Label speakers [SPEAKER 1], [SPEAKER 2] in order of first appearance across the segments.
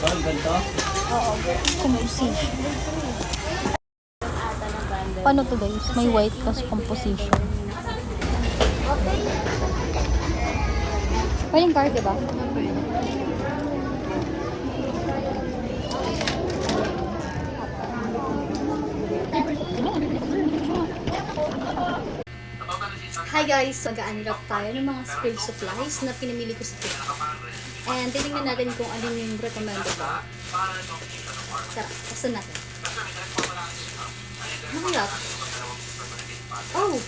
[SPEAKER 1] Oh, ganito?
[SPEAKER 2] Oo, composition. Paano to guys? May white kasi composition. Pwedeng card, diba? Hi guys! Mag-unwrap tayo ng mga school supplies na pinamili ko sa TikTok. And titingnan natin kung ano yung recommended ko. Tara, pasan natin. Nakalap. Oh!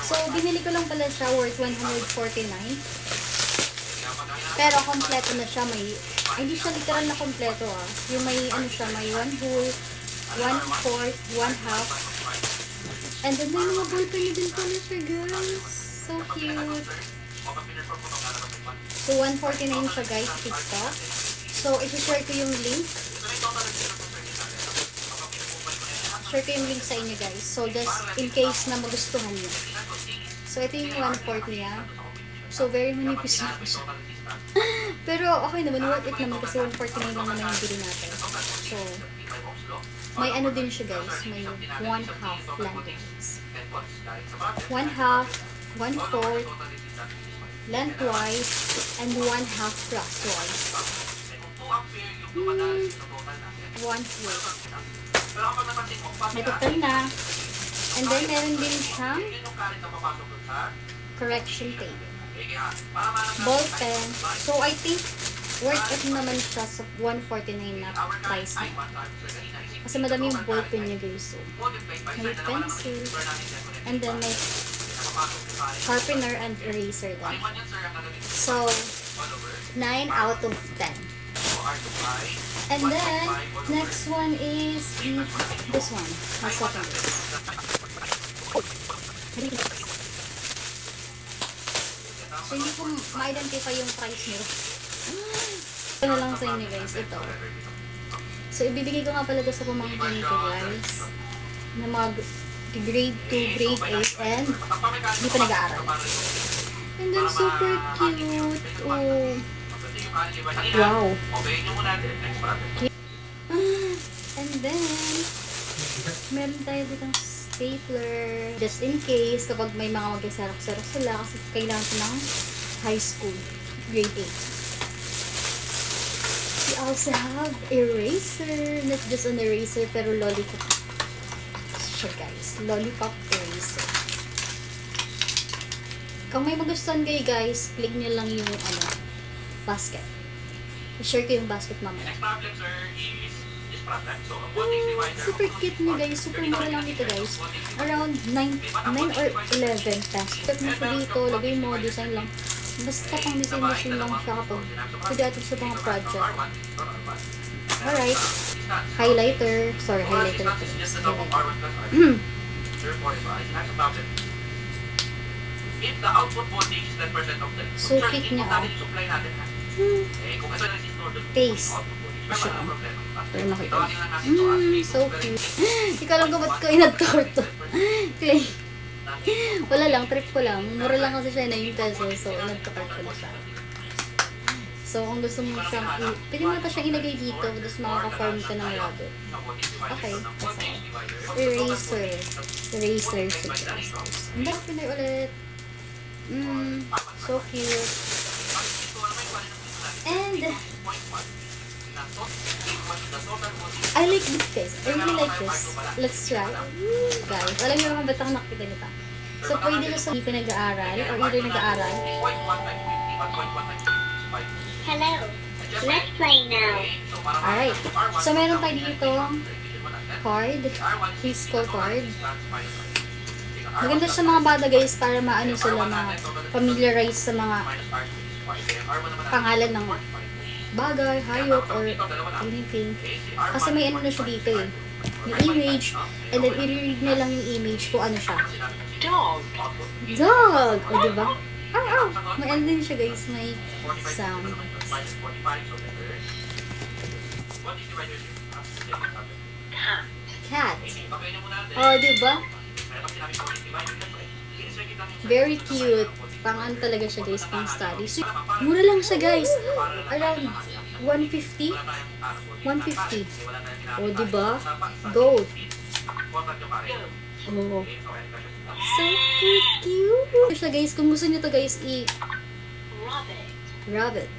[SPEAKER 2] So, binili ko lang pala siya worth 149. Pero kompleto na siya. May, hindi siya literal na kompleto ah. Yung may ano siya, may 1 whole, 1/4, 1/2. And then may mga ballpen din pala siya guys. So cute. So 149 siya guys, TikTok. So i-share ko yung link. Share ko yung link sa inyo guys. So just in case na magustuhan niyo. So ito yung 1/4 niya. So very manipis na siya. Pero okay naman, worth it naman kasi 149 lang naman yung bili natin. So may ano din siya guys, may 1/2 lengthwise. 1/2, 1/4 lengthwise, and 1/2 crosswise. 1/4. May total na. And then meron din siyang correction tape. Ball pen. So I think worth it naman siya sa 149 na price niya. Kasi madami yung ball pen niya guys. So, may pencil. And then may sharpener and eraser din. So, 9 out of 10. And then, next one is this one. Let's open this. So, hindi ko ma-identify yung price nyo. Ito na lang sa inyo guys. Ito. So, ibibigay ko nga pala ito sa pamangkin ko guys. Na mag grade 2, grade 8 and hindi pa nag-aaral. And then, super cute. Oh. Wow. And then, meron tayo ditong stapler. Just in case, kapag may mga mag-serok-serok sila kasi kailangan ko ng high school, grade 8. We also have eraser. Not just an eraser, pero lollipop siya guys. Lollipop eraser. Kung may magustuhan kayo guys, click nyo lang yung ano, basket. I-share ko yung basket mamaya. Super cute niya guys. Super mura lang dito guys. Around 9 or 11 pesos. Tap mo siya dito. Lagay mo. Design lang. Basta pang design lang siya kapag pwede atin sa mga project. Alright. Highlighter. Sorry, highlighter ito. So cute niya oh. Taste. Pero makita niyo. So cute. Hindi ko alam kung ba't ko inad-cart to. Clay. Wala lang, trip ko lang. Mura lang kasi siya 9 pesos. So, inad-cart ko na siya. So, kung gusto mo siyang, pwede mo na pa siyang ilagay dito. Tapos makaka-form ka ng rabbit. Okay. Eraser. Eraser. Ang dami pinay ulit. So cute. And, I like this guys. I really like this. Let's try. Guys, alam niyo naman ba't ako nakita nito? So, pwede na sa hindi ka nag-aaral or either nag-aaral.
[SPEAKER 3] Hello. Let's play now.
[SPEAKER 2] Alright. So, meron tayo dito card. Preschool card. Maganda sa mga bata guys para maano sila familiarize sa mga pangalan ng bagay, hayop, or anything. Kasi may ano na siya dito eh. May image, and then i-read na lang yung image kung ano siya.
[SPEAKER 3] Dog.
[SPEAKER 2] Dog! O diba? Ow! May ano din siya guys, may sound. Cat. O diba? Very cute. Pang ano talaga siya guys, pang study. So, mura lang siya guys. Around 150? 150. O, diba? Goat. Oh. Super cute. Siya guys, kung gusto niyo to guys, rabbit.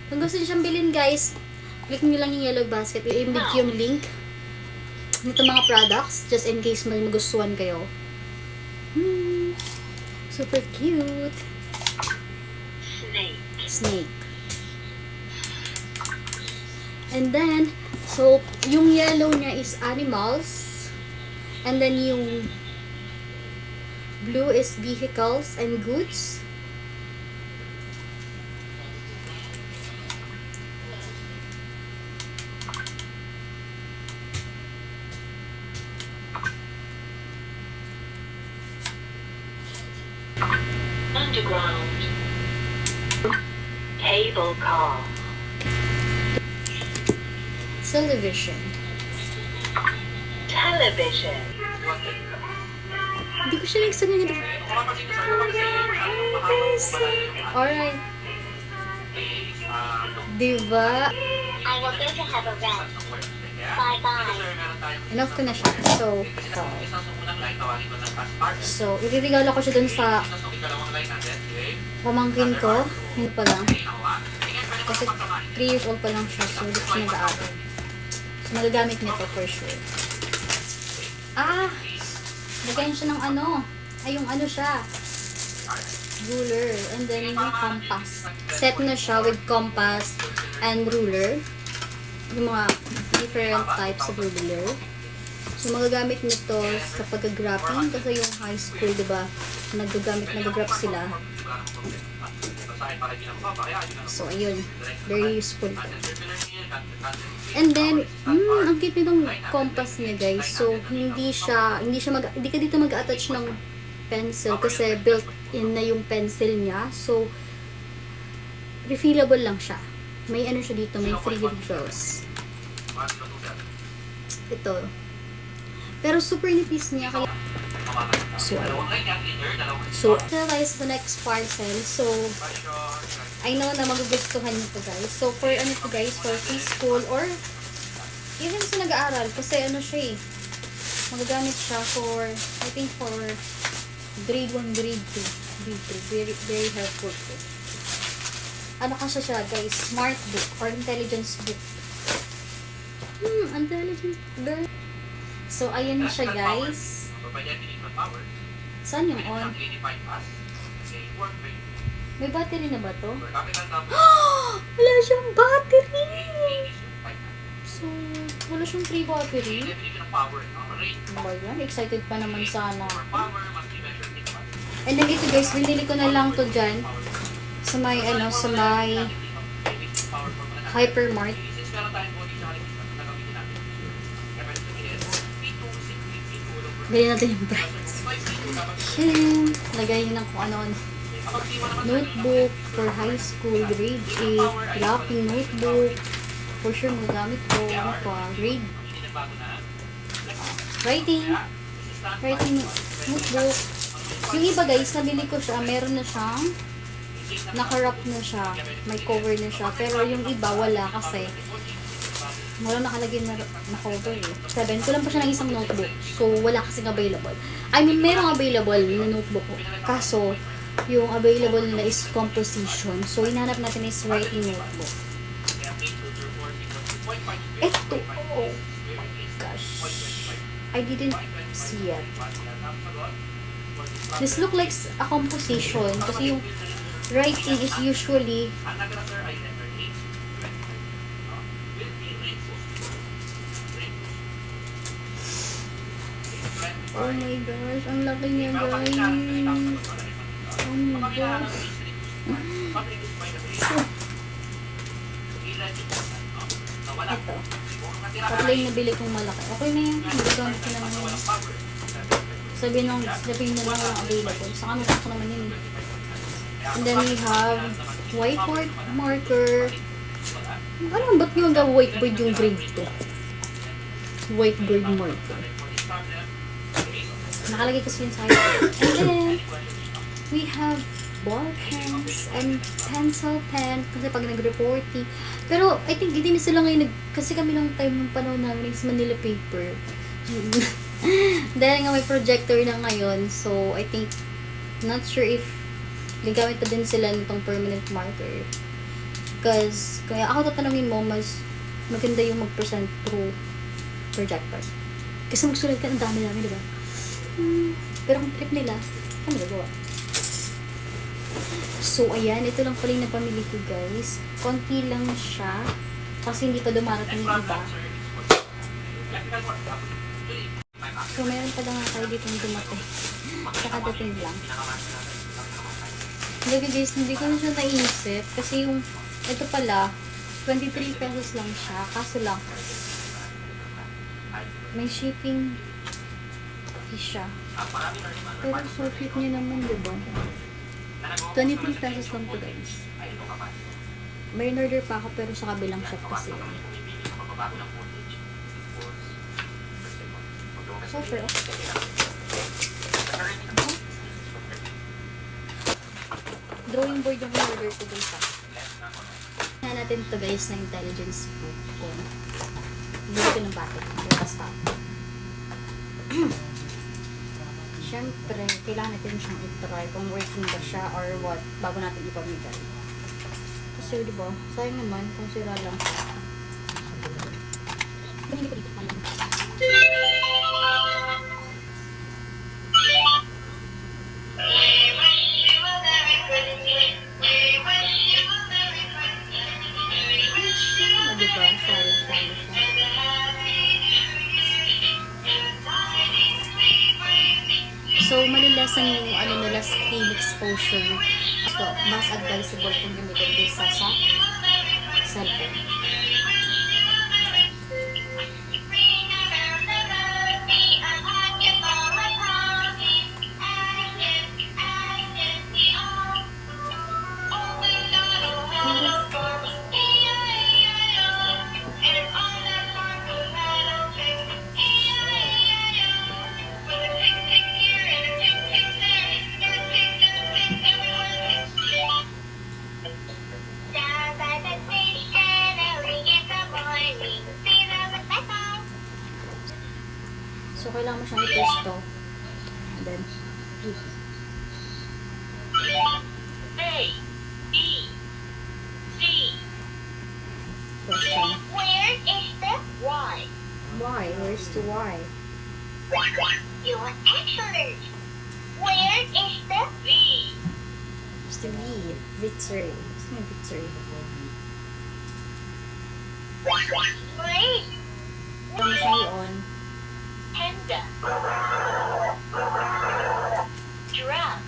[SPEAKER 2] Kung gusto niyo siyang bilhin guys, click niyo lang yung yellow basket. I-embed yung link nito mga products just in case may magustuhan kayo. Super cute. Snake. And then, so, yung yellow niya is animals. And then yung blue is vehicles and goods.
[SPEAKER 3] Underground. Cable car.
[SPEAKER 2] Television.
[SPEAKER 3] Television.
[SPEAKER 2] Hindi ko siya nagsabi nito. Alright. Diba?
[SPEAKER 3] I will go to have a rest. Bye-bye.
[SPEAKER 2] Enough ko na siya. So, iririgalo ko siya dun sa pamangkin ko. Yun pa lang. Kasi 3 years old pa lang siya. So, hindi ko siya nag-aaral. So, magagamit nito for sure. Lagyan siya ng ano. Ay, yung ano siya. Ruler. And then, yung compass. Set na siya with compass and ruler. Yung mga different types of ruler. So, magagamit nito sa pag-graphing. Kasi yung high school, diba, nag-graph sila. So, ayun. Very useful ito. And then, ang cute nitong compass niya, guys. So, hindi ka dito mag-attach ng pencil kasi built-in na yung pencil niya. So, refillable lang siya. May ano siya dito, may free refills. Ito. Pero super nipis niya. Kaya So, ito tayo sa next parcel. So, I know na magugustuhan nyo to guys. So, for ano to guys, for preschool or even sa nag-aaral. Kasi ano siya eh. Magagamit siya for, I think for grade 1, grade 2, grade 3. Very, very helpful to. Ano kasi siya guys? Smart book or intelligence book. Intelligence book. So, ayan na siya guys. Saan yung on? May battery na ba to? Wala siyang battery! So, wala siyang free battery. Ano ba yan? Excited pa naman sana. And then ito guys, binili ko na lang to dyan. Sa may Hypermart. Ganyan natin yung price. Lagay nyo ng kung ano-ano. Notebook for high school, grade 8, graphing notebook. For sure, magagamit ko. Ano pa? Grade. Writing notebook. Yung iba guys, nabili ko siya. Meron na siyang naka-wrap na siya. May cover na siya. Pero yung iba, wala kasi wala nakalagay na cover eh. 7 ko lang pa siya ng isang notebook. So, wala kasing available. I mean, merong available na notebook ko. Kaso, yung available na is composition. So, hinanap natin is writing notebook. Eto. Oh, gosh. I didn't see it. This look like a composition. Kasi yung writing is usually oh my gosh, ang laki niya guys. Oh my gosh. Ito. Tatlo yung nabili kong malaki. Okay na yan. Magagamit ko naman yun. Sabihin na lang available. Sa kami ko naman yun. And then we have whiteboard marker. Ano, ba't nyo whiteboard yung grade 2? Whiteboard marker. Nakalagay kasi yun sa akin. And then, we have ball pens and pencil pen kasi pag nag-reporting. Pero I think hindi na sila ngayon kasi kami nung time nung panahon namin is Manila paper. Dahil nga may projector na ngayon, so I think not sure if gagamit pa din sila nitong permanent marker. Because kaya ako tatanungin mo, mas maganda yung mag-present through projector. Kasi magsulat ka, ang dami-dami, diba? Pero kung trip nila, ano gagawa? So, ayan. Ito lang pala yung napamili ko, guys. Konti lang siya. Kasi hindi pa dumarating yung iba. So, meron pa lang kayo dito yung dumating. Kakadating lang. Lagi guys, hindi ko na siya naisip. Kasi yung, ito pala, 23 pesos lang siya. Kaso lang, may shipping fee siya. Pero so cute niya naman, diba? 23 pesos lang to, guys. May order pa ako pero sa kabilang shop kasi. Super, okay. Drawing board yung order ko guys. Tingnan natin to guys na intelligence book ko. Hindi ko ng batik. Basta. Siyempre, kailangan natin siyang i-try kung working ba siya or what bago natin ipamigay. Kasi diba, sayang naman kung sira lang siya. Hindi ko dito. Diba? Sorry siya. So, malilasan yung ano nila screen exposure. So, mas advisable kung gamitin din sa cellphone. So, kailangan mo siyang i-test to. And then, question.
[SPEAKER 3] Where is the Y?
[SPEAKER 2] Why? Where's the why?
[SPEAKER 3] You are excellent. Where is the V?
[SPEAKER 2] It's the V. Victory. It's not victory.
[SPEAKER 3] Great.
[SPEAKER 2] Kailangan mo siyang i-on.
[SPEAKER 3] Panda. Giraffe.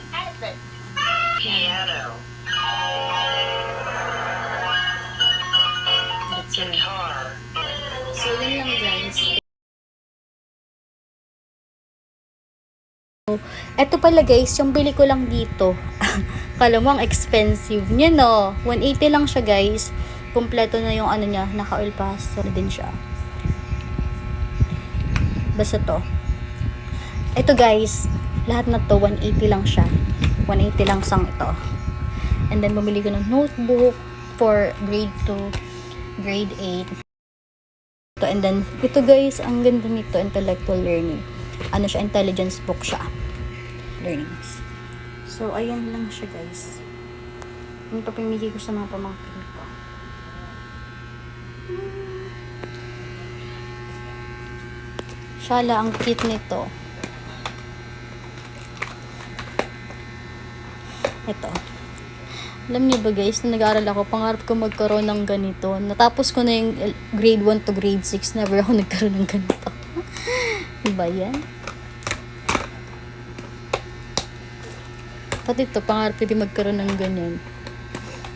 [SPEAKER 3] Elephant. Piano.
[SPEAKER 2] That's right.
[SPEAKER 3] Guitar.
[SPEAKER 2] So, yun lang guys. Eto pala guys, yung bili ko lang dito. Kala mo ang expensive niya no. 180 lang siya guys. Kompleto na yung ano niya, naka-oil pass na din siya. Basta to. Ito guys, lahat na to 180 lang siya. 180 lang sang ito. And then bumili ko ng notebook for grade 2, grade 8. And then ito guys, ang ganda nito, intellectual learning. Ano siya, intelligence book siya. Learnings. So ayun lang siya guys. Ito pamili ko sa mga pamangkin ko. Shala, ang cute nito. Ito. Alam niyo ba guys, nung nag-aaral ako, pangarap ko magkaroon ng ganito. Natapos ko na yung grade 1 to grade 6, never ako nagkaroon ng ganito. Diba yan? Pati ito, pangarap ko din magkaroon ng ganyan.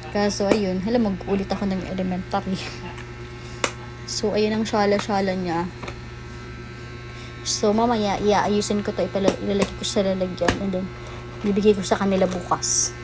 [SPEAKER 2] Kaso ayun, mag-ulit ako ng elementary. So ayun ang shala-shala niya. So mamaya, iaayusin ko to, ilalagay ko sa lalagyan, and then bibigay ko sa kanila bukas.